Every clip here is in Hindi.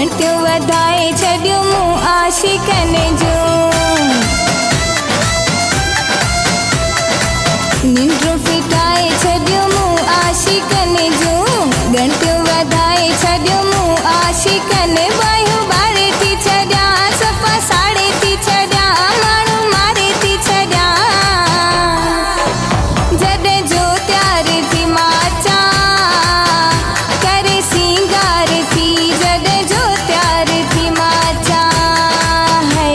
गणतियों वधाए छड्यो मूं आशिकन जो निंड्रो फिटाए छड्यो मूं आशिकन जो गणतियों वधाए छड्यो मूं आशिकन बायो बारे थी छड्या सफ़ा साड़े थी छड्या माण्हू मारे थी छड्या जॾहिं जो त्यार थी माचा करे सिंगार थी जॾहिं जो त्यार थी माचा है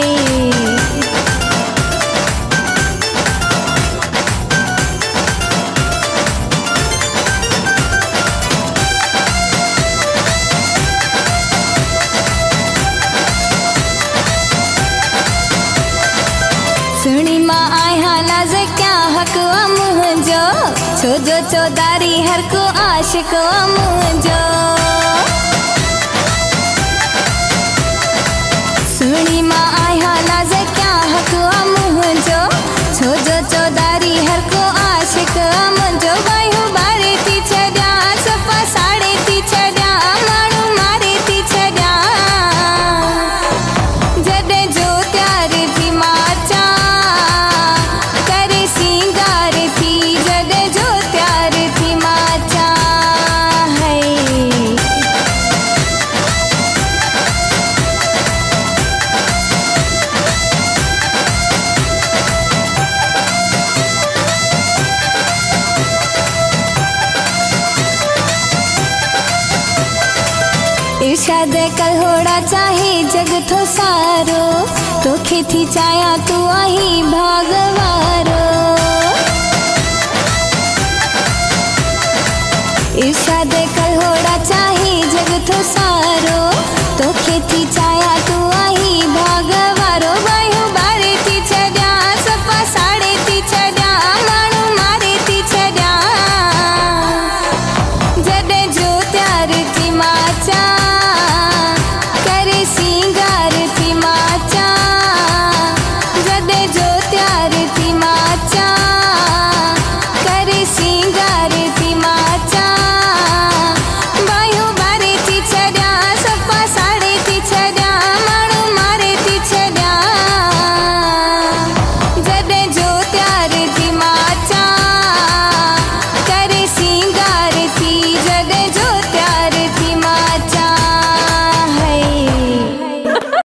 सुनी मां आया नाज़ क्या हक मुंहिंजो छो जो चौधारी हर को आशिक मुंहिंजो सुनी मां आया नाज़ क्या हक मुंहिंजो छो जो चौधारी हर को आशिक मुंहिंजो बायो बारे थी छड्या सफ़ा साड़े थी छड्या माण्हू मारे थी छड्या जॾहिं जो त्यार थी माचा करे सिंगार थी जॾहिं जो त्यार थी माचा है इरशाद कल होड़ा चाहे जग थो सारो तोखे थी चाया तू आई भागवारो इरशाद कल होड़ा